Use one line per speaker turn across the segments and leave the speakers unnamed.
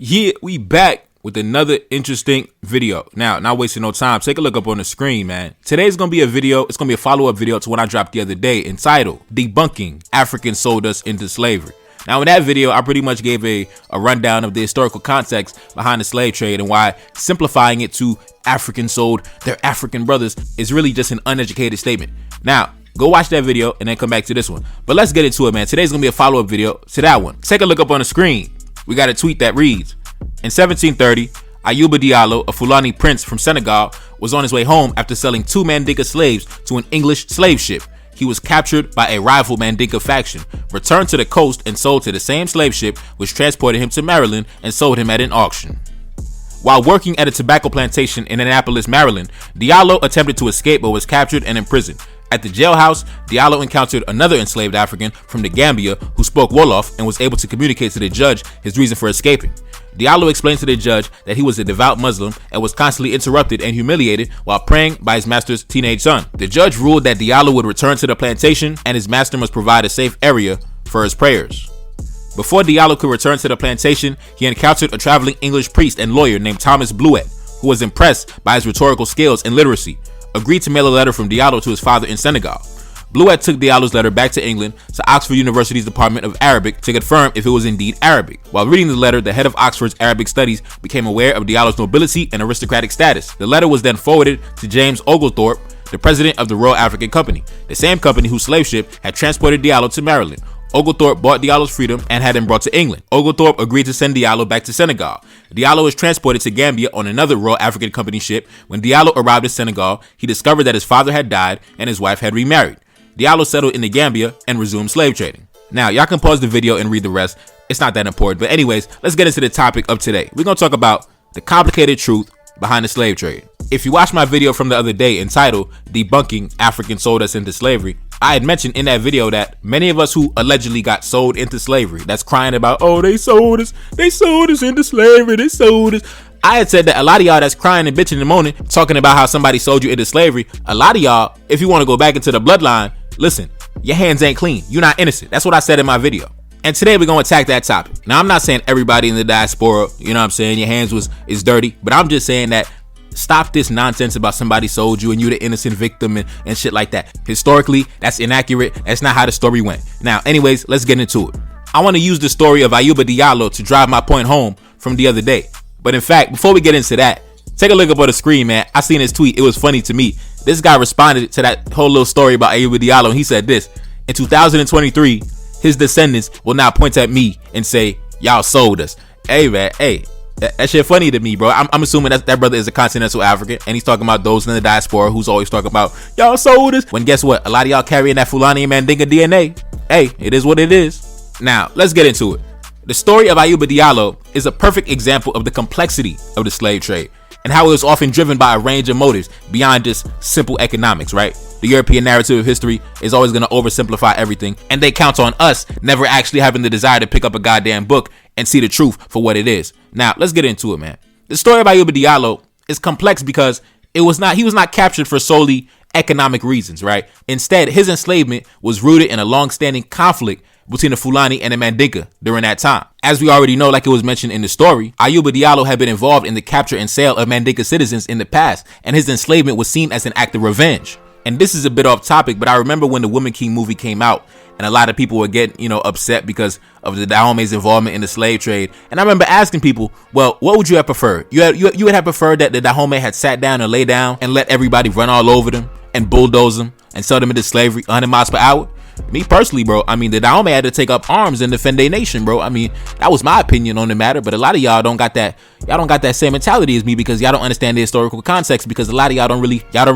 Yeah, we back with another interesting video. Now, not wasting no time, take a look up on the screen, man. Today's gonna be a video, it's gonna be a follow-up video to one I dropped the other day entitled Debunking Africans Sold Us into Slavery. Now, in that video, I pretty much gave a rundown of the historical context behind the slave trade and why simplifying it to Africans sold their African brothers is really just an uneducated statement. Now, go watch that video and then come back to this one. But let's get into it, man. Today's gonna be a follow-up video to that one. Take a look up on the screen. We got a tweet that reads, in 1730, Ayuba Diallo, a Fulani prince from Senegal, was on his way home after selling 2 Mandinka slaves to an English slave ship. He was captured by a rival Mandinka faction, returned to the coast and sold to the same slave ship which transported him to Maryland and sold him at an auction. While working at a tobacco plantation in Annapolis, Maryland, Diallo attempted to escape but was captured and imprisoned. At the jailhouse, Diallo encountered another enslaved African from the Gambia who spoke Wolof and was able to communicate to the judge his reason for escaping. Diallo explained to the judge that he was a devout Muslim and was constantly interrupted and humiliated while praying by his master's teenage son. The judge ruled that Diallo would return to the plantation and his master must provide a safe area for his prayers. Before Diallo could return to the plantation, he encountered a traveling English priest and lawyer named Thomas Bluet, who was impressed by his rhetorical skills and literacy, agreed to mail a letter from Diallo to his father in Senegal. Bluet took Diallo's letter back to England to Oxford University's Department of Arabic to confirm if it was indeed Arabic. While reading the letter, the head of Oxford's Arabic studies became aware of Diallo's nobility and aristocratic status. The letter was then forwarded to James Oglethorpe, the president of the Royal African Company, the same company whose slave ship had transported Diallo to Maryland. Oglethorpe bought Diallo's freedom and had him brought to England. Oglethorpe agreed to send Diallo back to Senegal. Diallo was transported to Gambia on another Royal African Company ship. When Diallo arrived in Senegal, he discovered that his father had died and his wife had remarried. Diallo settled in the Gambia and resumed slave trading. Now, y'all can pause the video and read the rest. It's not that important. But anyways, let's get into the topic of today. We're going to talk about the complicated truth behind the slave trade. If you watched my video from the other day entitled Debunking Africans Sold Us into Slavery, I had mentioned in that video that many of us who allegedly got sold into slavery, that's crying about, oh, they sold us into slavery, they sold us. I had said that a lot of y'all that's crying and bitching and moaning, talking about how somebody sold you into slavery, a lot of y'all, if you want to go back into the bloodline, listen, your hands ain't clean. You're not innocent. That's what I said in my video. And today we're going to attack that topic. Now, I'm not saying everybody in the diaspora, you know what I'm saying, your hands is dirty, but I'm just saying that stop this nonsense about somebody sold you and you the innocent victim and shit like that. Historically, that's inaccurate. That's not how the story went. Now, anyways, let's get into it. I want to use the story of Ayuba Diallo to drive my point home from the other day. But in fact, before we get into that, take a look up on the screen, man. I seen his tweet. It was funny to me. This guy responded to that whole little story about Ayuba Diallo, and he said this: in 2023, his descendants will now point at me and say, y'all sold us. Hey, man, hey. That shit funny to me, bro. I'm assuming that brother is a continental African, and he's talking about those in the diaspora who's always talking about y'all sold us. When guess what? A lot of y'all carrying that Fulani and Mandinka DNA. Hey, it is what it is. Now, let's get into it. The story of Ayuba Diallo is a perfect example of the complexity of the slave trade and how it was often driven by a range of motives beyond just simple economics, right? The European narrative of history is always going to oversimplify everything, and they count on us never actually having the desire to pick up a goddamn book and see the truth for what it is. Now, let's get into it, man. The story of Ayuba Diallo is complex because he was not captured for solely economic reasons, right? Instead, his enslavement was rooted in a long-standing conflict between the Fulani and the Mandinka during that time. As we already know, like it was mentioned in the story, Ayuba Diallo had been involved in the capture and sale of Mandinka citizens in the past, and his enslavement was seen as an act of revenge. And this is a bit off topic, but I remember when the Woman King movie came out, and a lot of people were getting, upset because of the Dahome's involvement in the slave trade. And I remember asking people, well, what would you have preferred? You would have preferred that the Dahomey had sat down and lay down and let everybody run all over them and bulldoze them and sell them into slavery 100 miles per hour? Me personally, bro, I mean, the Dahomey had to take up arms and defend their nation, bro. I mean, that was my opinion on the matter, but a lot of y'all don't got that. Y'all don't got that same mentality as me because y'all don't understand the historical context, because a lot of y'all don't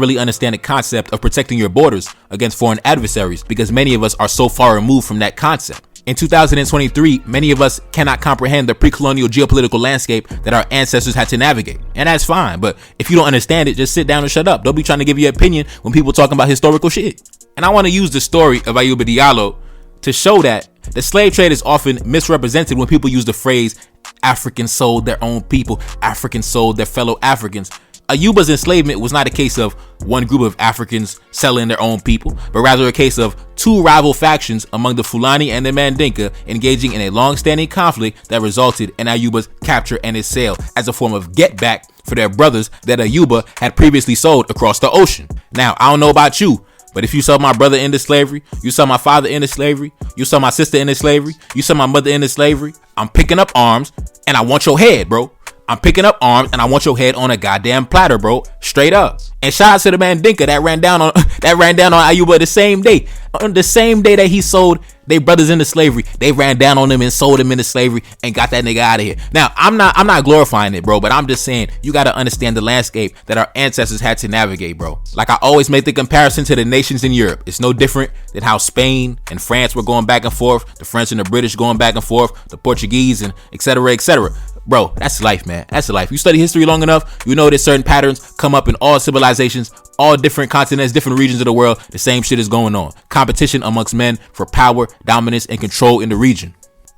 really understand the concept of protecting your borders against foreign adversaries, because many of us are so far removed from that concept. In 2023, many of us cannot comprehend the pre-colonial geopolitical landscape that our ancestors had to navigate. And that's fine, but if you don't understand it, just sit down and shut up. Don't be trying to give your opinion when people talking about historical shit. And I want to use the story of Ayuba Diallo to show that the slave trade is often misrepresented when people use the phrase Africans sold their own people, Africans sold their fellow Africans. Ayuba's enslavement was not a case of one group of Africans selling their own people, but rather a case of two rival factions among the Fulani and the Mandinka engaging in a long-standing conflict that resulted in Ayuba's capture and his sale as a form of get back for their brothers that Ayuba had previously sold across the ocean. Now, I don't know about you, but if you sold my brother into slavery, you sold my father into slavery, you sold my sister into slavery, you sold my mother into slavery, I'm picking up arms and I want your head, bro. I'm picking up arms and I want your head on a goddamn platter, bro. Straight up. And shout out to the Mandinka that ran down on Ayuba the same day. On the same day that he sold their brothers into slavery, they ran down on him and sold him into slavery and got that nigga out of here. Now, I'm not glorifying it, bro, but I'm just saying you gotta understand the landscape that our ancestors had to navigate, bro. Like I always make the comparison to the nations in Europe. It's no different than how Spain and France were going back and forth, the French and the British going back and forth, the Portuguese and et cetera, et cetera. Bro, that's life, man. That's life. You study history long enough, you know that certain patterns come up in all civilizations, all different continents, different regions of the world. The same shit is going on. Competition amongst men for power, dominance, and control in the region.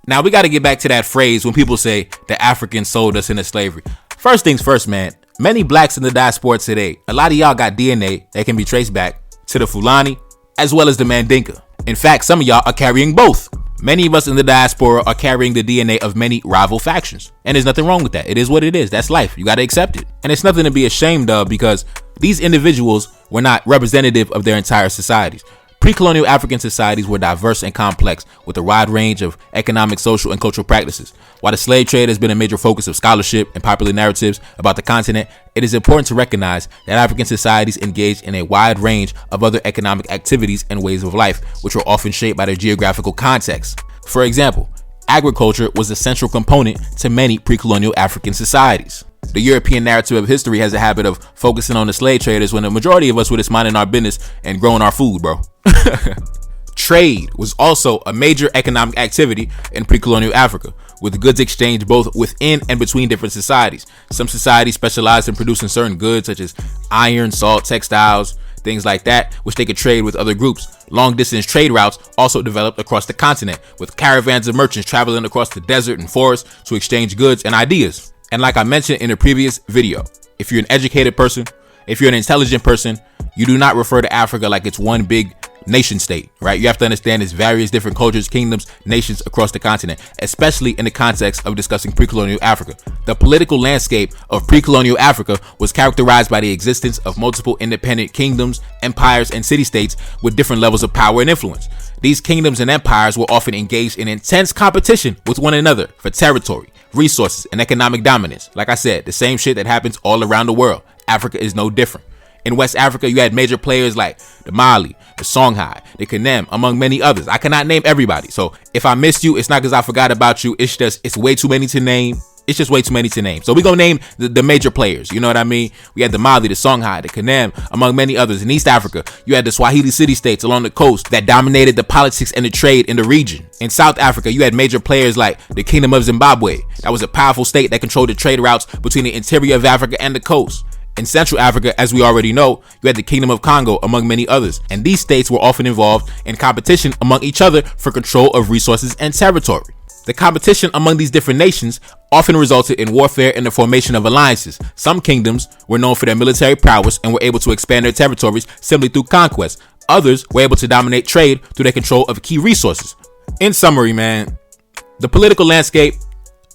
Now, we got to get back to that phrase when people say the Africans sold us into slavery. First things first, man. Many blacks in the diaspora today, a lot of y'all got DNA that can be traced back to the Fulani as well as the Mandinka. In fact, some of y'all are carrying both. Many of us in the diaspora are carrying the DNA of many rival factions. And there's nothing wrong with that. It is what it is. That's life. You got to accept it. And it's nothing to be ashamed of because these individuals were not representative of their entire societies. Pre-colonial African societies were diverse and complex with a wide range of economic, social, and cultural practices. While the slave trade has been a major focus of scholarship and popular narratives about the continent, it is important to recognize that African societies engaged in a wide range of other economic activities and ways of life, which were often shaped by their geographical context. For example, agriculture was a central component to many pre-colonial African societies. The European narrative of history has a habit of focusing on the slave traders when the majority of us were just minding our business and growing our food, bro. Trade was also a major economic activity in pre-colonial Africa, with goods exchanged both within and between different societies. Some societies specialized in producing certain goods such as iron, salt, textiles, things like that, which they could trade with other groups. Long-distance trade routes also developed across the continent, with caravans of merchants traveling across the desert and forest to exchange goods and ideas. And like I mentioned in a previous video, if you're an educated person, if you're an intelligent person, you do not refer to Africa like it's one big nation state, right? You have to understand there's various different cultures, kingdoms, nations across the continent, especially in the context of discussing pre-colonial Africa. The political landscape of pre-colonial Africa was characterized by the existence of multiple independent kingdoms, empires, and city-states with different levels of power and influence. These kingdoms and empires were often engaged in intense competition with one another for territory, resources, and economic dominance. Like I said, the same shit that happens all around the world. Africa is no different. In West Africa, you had major players like the Mali, the Songhai, the Kanem, among many others. I cannot name everybody. So if I missed you, it's not because I forgot about you. It's just, it's way too many to name. It's just way too many to name. So we're going to name the major players. You know what I mean? We had the Mali, the Songhai, the Kanem, among many others. In East Africa, you had the Swahili city-states along the coast that dominated the politics and the trade in the region. In South Africa, you had major players like the Kingdom of Zimbabwe. That was a powerful state that controlled the trade routes between the interior of Africa and the coast. In Central Africa, as we already know, you had the Kingdom of Congo, among many others. And these states were often involved in competition among each other for control of resources and territory. The competition among these different nations often resulted in warfare and the formation of alliances. Some kingdoms were known for their military prowess and were able to expand their territories simply through conquest. Others were able to dominate trade through their control of key resources. In summary, man, the political landscape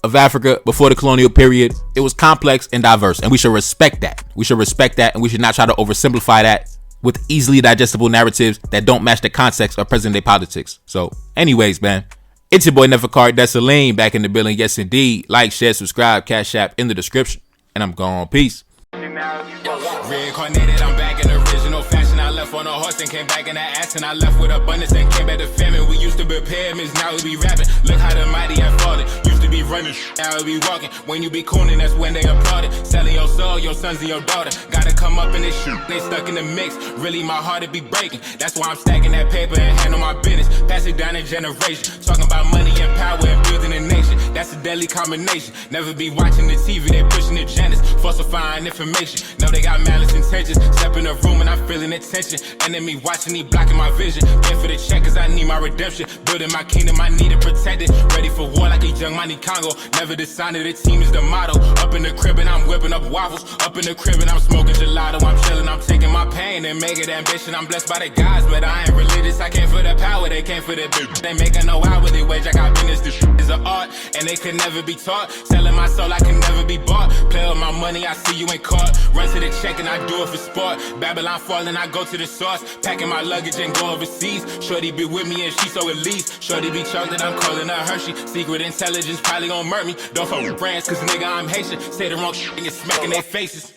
of Africa before the colonial period, it was complex and diverse, and we should respect that. We should respect that, and we should not try to oversimplify that with easily digestible narratives that don't match the context of present-day politics. So, anyways, man, it's your boy Neferkari Desalegn back in the building. Yes, indeed. Like, share, subscribe, Cash App in the description, and I'm gone. Peace.
Reincarnated, I'm back in original fashion. I left on a horse and came back in the ass, and I left with abundance and came back to famine. We used to be pyramids, now we be rapping. Look how the mighty have fallen. Used to be running, now we be walking. When you be cooning, that's when they applauded. Selling your soul, your sons and your daughter. Gotta come up in this shit, they stuck in the mix. Really, my heart it be breaking. That's why I'm stacking that paper and handle my business. Pass it down in generation. Talking about money and power and building a nation. That's a deadly combination. Never be watching the TV, they pushing agendas, falsifying information. Know they got malice intentions. Step in the room and I'm feeling the tension. Enemy watching, he blocking my vision. Paying for the check cause I need my redemption. Building my kingdom, I need it protected. Ready for war like a young money be Congo. Never decided the team is the motto. Up in the crib and I'm whipping up waffles. Up in the crib and I'm smoking gelato. I'm chilling, I'm taking my pain and make it ambition. I'm blessed by the gods, but I ain't religious. I came for the power, they came for the bitch. They making no hourly wage, I got business. This shit is an art, and they can never be taught. Selling my soul, I can never be bought. Play with my money, I see you ain't caught. Run to the check and I do it for sport. Babylon falling, I go to the source. Packing my luggage and go overseas. Shorty be with me and she so elite. Shorty be chocolate, I'm calling her Hershey. Secret intelligence probably gon' murk me. Don't fuck with brands, cause nigga I'm Haitian. Say the wrong shit and you're smacking their faces.